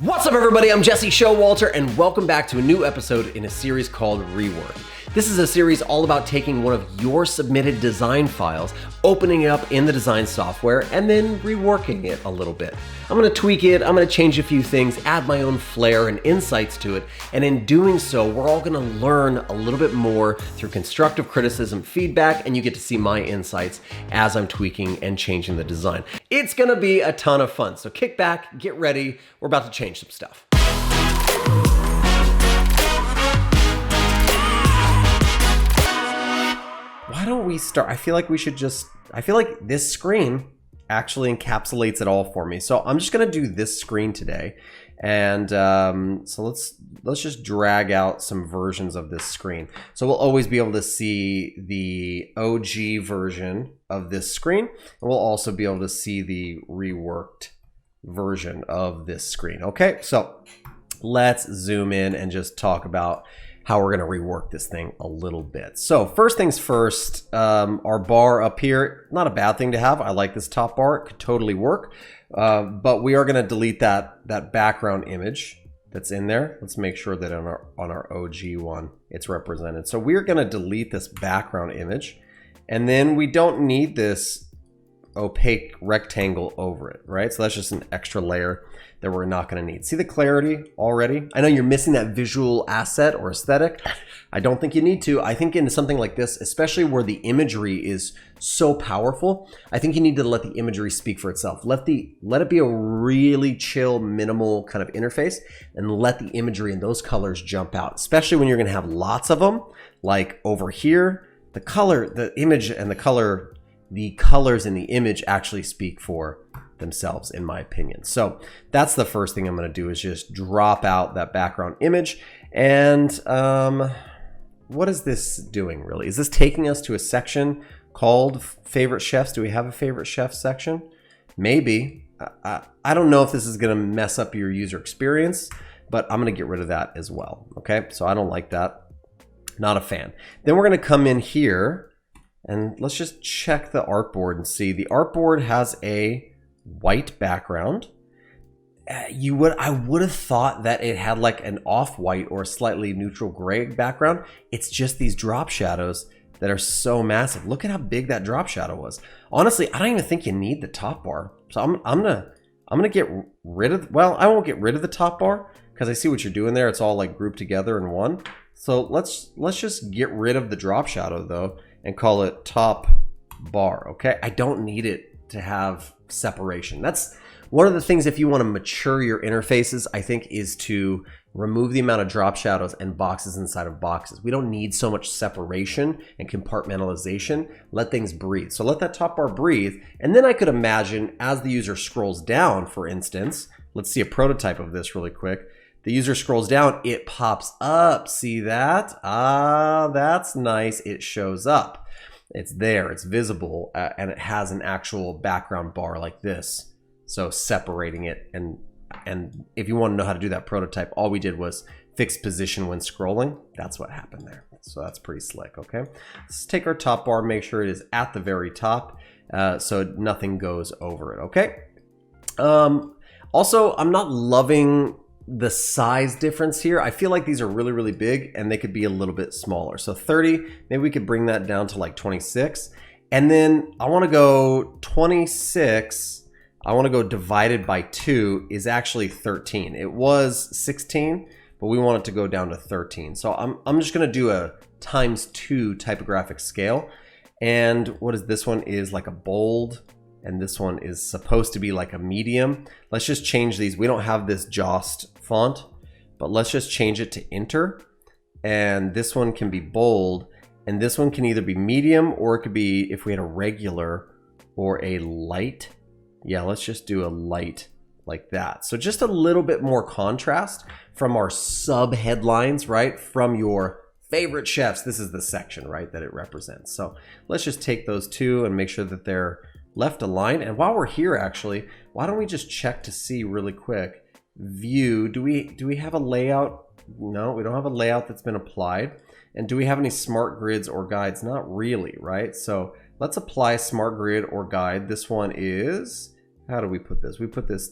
What's up everybody, I'm Jesse Showalter and welcome back to a new episode in a series called Rework. This is a series all about taking one of your submitted design files, opening it up in the design software, and then reworking it a little bit. I'm gonna tweak it, I'm gonna change a few things, add my own flair and insights to it, and in doing so, we're all gonna learn a little bit more through constructive criticism, feedback, and you get to see my insights as I'm tweaking and changing the design. It's gonna be a ton of fun, so kick back, get ready, we're about to change some stuff. Why don't we start? I feel like this screen actually encapsulates it all for me. So I'm just gonna do this screen today. And so let's just drag out some versions of this screen. So we'll always be able to see the OG version of this screen. And we'll also be able to see the reworked version of this screen. Okay, so let's zoom in and just talk about how we're going to rework this thing a little bit. So first things first, our bar up here, not a bad thing to have. I like this top bar, it could totally work. But we are going to delete that background image that's in there. Let's make sure that on our OG one, it's represented. So we're going to delete this background image, and then we don't need this opaque rectangle over it, right? So that's just an extra layer that we're not going to need. See the clarity already? I know you're missing that visual asset or aesthetic. I don't think you need to. I think in something like this, especially where the imagery is so powerful, I think you need to let the imagery speak for itself. Let it be a really chill, minimal kind of interface, and let the imagery and those colors jump out, especially when you're going to have lots of them. Like over here, the color, the image and the colors in the image actually speak for themselves, in my opinion. So that's the first thing I'm going to do, is just drop out that background image. And what is this doing really? Is this taking us to a section called favorite chefs? Do we have a favorite chef section? Maybe. I don't know if this is going to mess up your user experience, but I'm going to get rid of that as well. Okay, so I don't like that. Not a fan. Then we're going to come in here and let's just check the artboard and see. The artboard has a white background. I would have thought that it had like an off-white or a slightly neutral gray background. It's just these drop shadows that are so massive. Look at how big that drop shadow was. Honestly, I don't even think you need the top bar. So I'm gonna get rid of, well, I won't get rid of the top bar because I see what you're doing there. It's all like grouped together in one. So let's just get rid of the drop shadow though and call it top bar. Okay, I don't need it to have separation. That's one of the things, if you want to mature your interfaces, I think, is to remove the amount of drop shadows and boxes inside of boxes. We don't need so much separation and compartmentalization. Let things breathe. So let that top bar breathe. And then I could imagine as the user scrolls down, for instance, let's see a prototype of this really quick. The user scrolls down, it pops up. See that? Ah, that's nice. It shows up. It's there, it's visible, and it has an actual background bar like this. So separating it, and if you want to know how to do that prototype, all we did was fix position when scrolling. That's what happened there. So that's pretty slick, okay? Let's take our top bar, make sure it is at the very top, so nothing goes over it, okay? Also, I'm not loving the size difference here. I feel like these are really, really big and they could be a little bit smaller. So 30, maybe we could bring that down to like 26. And then I want to go 26. I want to go divided by 2 is actually 13. It was 16, but we want it to go down to 13. So I'm just going to do a ×2 typographic scale. And what is this one is like a bold, and this one is supposed to be like a medium. Let's just change these. We don't have this Jost font, but let's just change it to Inter. And this one can be bold, and this one can either be medium, or it could be, if we had a regular or a light. Yeah, let's just do a light like that. So just a little bit more contrast from our sub headlines, right? From your favorite chefs. This is the section, right, that it represents. So let's just take those two and make sure that they're left aligned. And while we're here, actually, why don't we just check to see really quick? View, do we have a layout? No, we don't have a layout that's been applied. And do we have any smart grids or guides? Not really, right? So let's apply smart grid or guide. This one is, how do we put this? We put this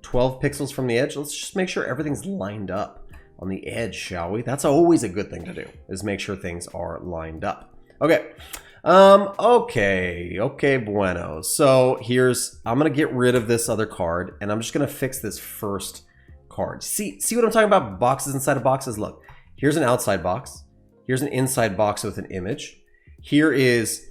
12 pixels from the edge. Let's just make sure everything's lined up on the edge, shall we? That's always a good thing to do, is make sure things are lined up. Okay. Okay, bueno. So I'm gonna get rid of this other card, and I'm just gonna fix this first card. See what I'm talking about? Boxes inside of boxes. Look, here's an outside box. Here's an inside box with an image. Here is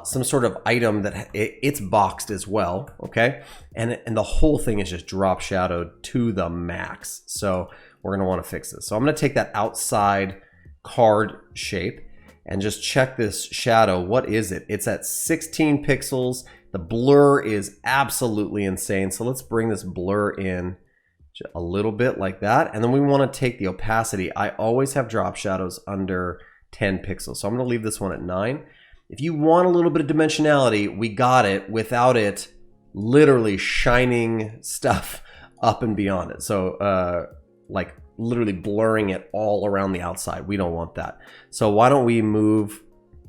some sort of item that it's boxed as well, okay? And the whole thing is just drop shadowed to the max. So we're gonna wanna fix this. So I'm gonna take that outside card shape and just check this shadow. What is it? It's at 16 pixels. The blur is absolutely insane. So let's bring this blur in a little bit like that. And then we wanna take the opacity. I always have drop shadows under 10 pixels. So I'm gonna leave this one at 9. If you want a little bit of dimensionality, we got it without it literally shining stuff up and beyond it. So like literally blurring it all around the outside. We don't want that. So why don't we move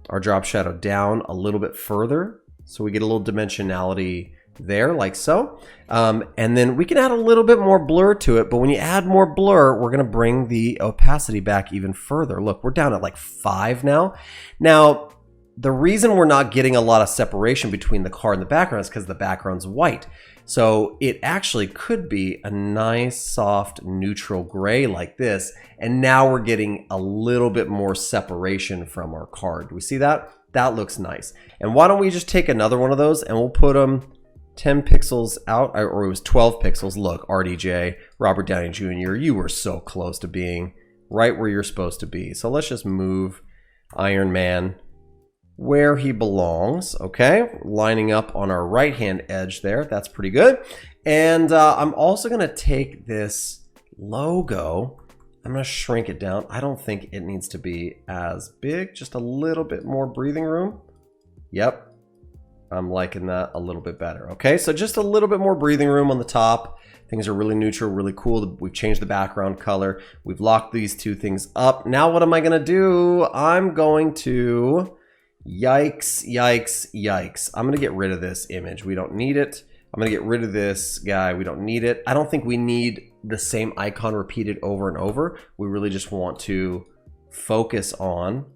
our drop shadow down a little bit further so we get a little dimensionality there, like so. And then we can add a little bit more blur to it, but when you add more blur, we're gonna bring the opacity back even further. Look, we're down at like 5 now. Now, the reason we're not getting a lot of separation between the card and the background is because the background's white. So it actually could be a nice, soft, neutral gray like this. And now we're getting a little bit more separation from our card. Do we see that? That looks nice. And why don't we just take another one of those and we'll put them 10 pixels out, or it was 12 pixels. Look, RDJ, Robert Downey Jr., you were so close to being right where you're supposed to be. So let's just move Iron Man where he belongs, okay? Lining up on our right-hand edge there. That's pretty good. And I'm also gonna take this logo, I'm gonna shrink it down. I don't think it needs to be as big, just a little bit more breathing room. Yep, I'm liking that a little bit better. Okay, so just a little bit more breathing room on the top. Things are really neutral, really cool. We've changed the background color. We've locked these two things up. Now what am I gonna do? I'm going to, yikes, yikes, yikes. I'm gonna get rid of this image. We don't need it. I'm gonna get rid of this guy. We don't need it. I don't think we need the same icon repeated over and over. We really just want to focus on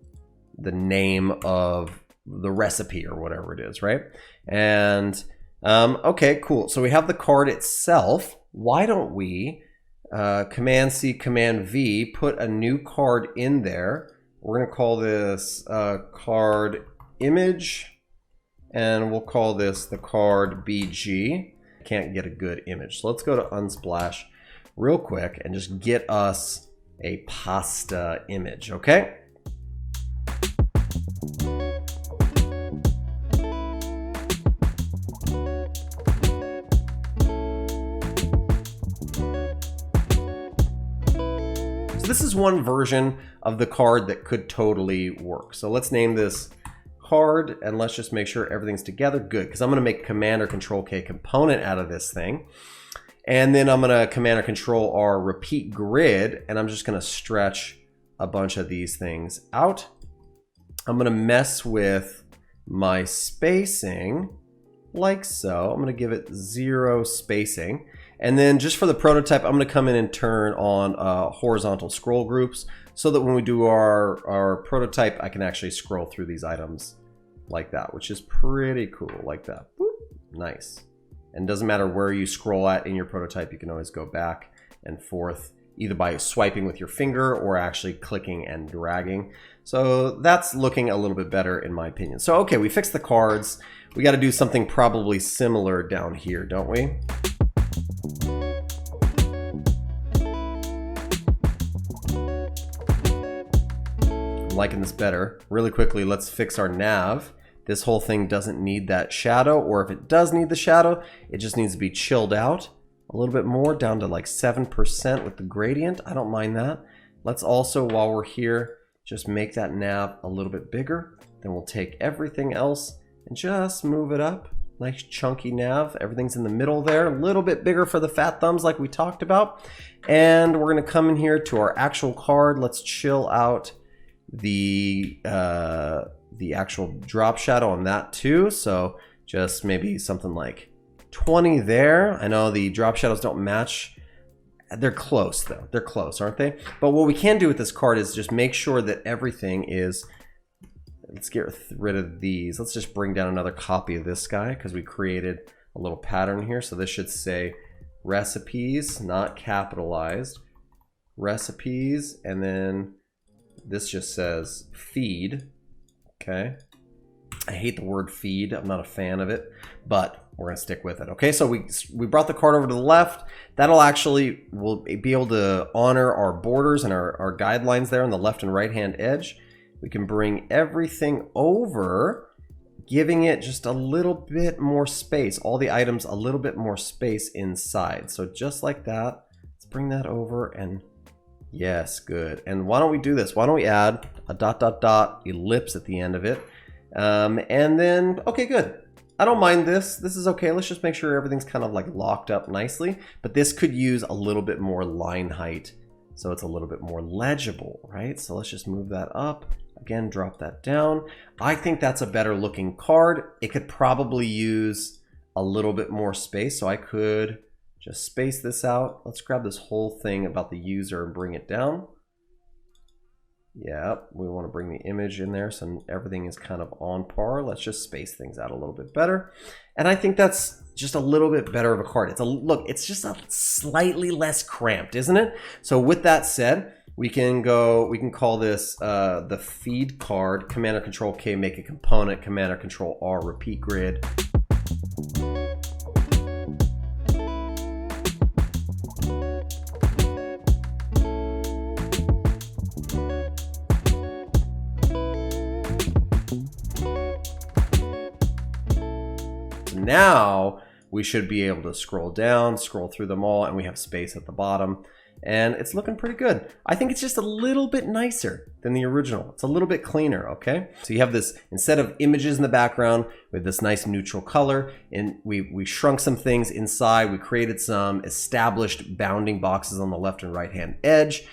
the name of the recipe or whatever it is, right? And okay, cool. So we have the card itself. Why don't we Command C, Command V, put a new card in there. We're gonna call this card image, and we'll call this the card BG. Can't get a good image. So let's go to Unsplash real quick and just get us a pasta image, okay? This is one version of the card that could totally work. So let's name this card and let's just make sure everything's together. Good, because I'm gonna make Command or Control K component out of this thing. And then I'm gonna Command or Control R repeat grid, and I'm just gonna stretch a bunch of these things out. I'm gonna mess with my spacing like so. I'm gonna give it 0 spacing. And then just for the prototype, I'm gonna come in and turn on horizontal scroll groups so that when we do our prototype, I can actually scroll through these items like that, which is pretty cool, like that. Boop. Nice. And doesn't matter where you scroll at in your prototype, you can always go back and forth, either by swiping with your finger or actually clicking and dragging. So that's looking a little bit better in my opinion. So okay, we fixed the cards. We gotta do something probably similar down here, don't we? Liking this better. Really quickly, let's fix our nav. This whole thing doesn't need that shadow, or if it does need the shadow, it just needs to be chilled out a little bit more, down to like 7% with the gradient. I don't mind that. Let's also, while we're here, just make that nav a little bit bigger. Then we'll take everything else and just move it up. Nice chunky nav. Everything's in the middle there. A little bit bigger for the fat thumbs like we talked about. And we're gonna come in here to our actual card. Let's chill out the actual drop shadow on that too. So just maybe something like 20 there. I know the drop shadows don't match. They're close though. They're close, aren't they? But what we can do with this card is just make sure that everything is, let's get rid of these. Let's just bring down another copy of this guy because we created a little pattern here. So this should say recipes, not capitalized. Recipes, and then this just says feed. Okay. I hate the word feed. I'm not a fan of it, but we're gonna stick with it. Okay, so we brought the card over to the left. That'll actually, we'll be able to honor our borders and our guidelines there on the left and right hand edge. We can bring everything over, giving it just a little bit more space. All the items a little bit more space inside. So just like that, let's bring that over and yes, good. And why don't we do this? Why don't we add a ... ellipse at the end of it? And then, okay, good. I don't mind this. This is okay. Let's just make sure everything's kind of like locked up nicely. But this could use a little bit more line height, so it's a little bit more legible, right? So let's just move that up. Again, drop that down. I think that's a better looking card. It could probably use a little bit more space, so I could just space this out. Let's grab this whole thing about the user and bring it down. Yeah, we want to bring the image in there so everything is kind of on par. Let's just space things out a little bit better. And I think that's just a little bit better of a card. Look, it's just a slightly less cramped, isn't it? So with that said, we can call this the feed card, Command or Control K, make a component, Command or Control R, repeat grid. Now we should be able to scroll down, scroll through them all, and we have space at the bottom. And it's looking pretty good. I think it's just a little bit nicer than the original. It's a little bit cleaner, okay? So you have this, instead of images in the background, with this nice neutral color, and we shrunk some things inside. We created some established bounding boxes on the left and right hand edge.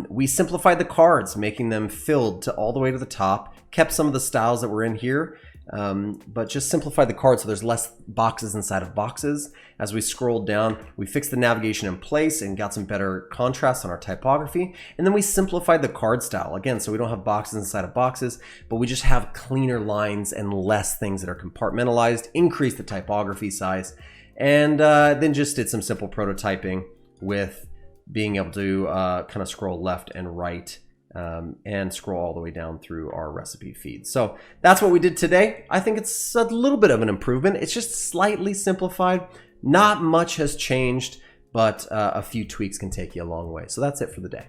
We simplified the cards, making them filled to all the way to the top, kept some of the styles that were in here, but just simplified the card so there's less boxes inside of boxes. As we scrolled down, we fixed the navigation in place and got some better contrast on our typography. And then we simplified the card style again, so we don't have boxes inside of boxes, but we just have cleaner lines and less things that are compartmentalized, increased the typography size, and then just did some simple prototyping with being able to kind of scroll left and right and scroll all the way down through our recipe feed. So that's what we did today. I think it's a little bit of an improvement. It's just slightly simplified. Not much has changed, but a few tweaks can take you a long way. So that's it for the day.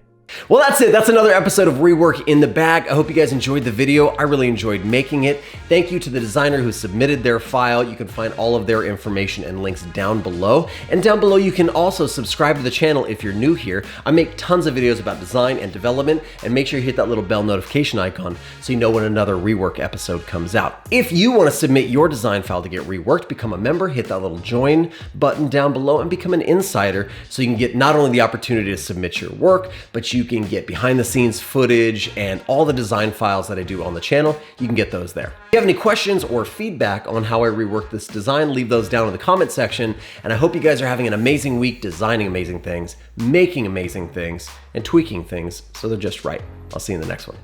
Well, that's it. That's another episode of Rework in the bag. I hope you guys enjoyed the video. I really enjoyed making it. Thank you to the designer who submitted their file. You can find all of their information and links down below. And down below, you can also subscribe to the channel if you're new here. I make tons of videos about design and development, and make sure you hit that little bell notification icon so you know when another Rework episode comes out. If you want to submit your design file to get reworked, become a member, hit that little join button down below and become an insider so you can get not only the opportunity to submit your work, but you can get behind the scenes footage and all the design files that I do on the channel. You can get those there. If you have any questions or feedback on how I reworked this design, leave those down in the comment section. And I hope you guys are having an amazing week designing amazing things, making amazing things, and tweaking things so they're just right. I'll see you in the next one.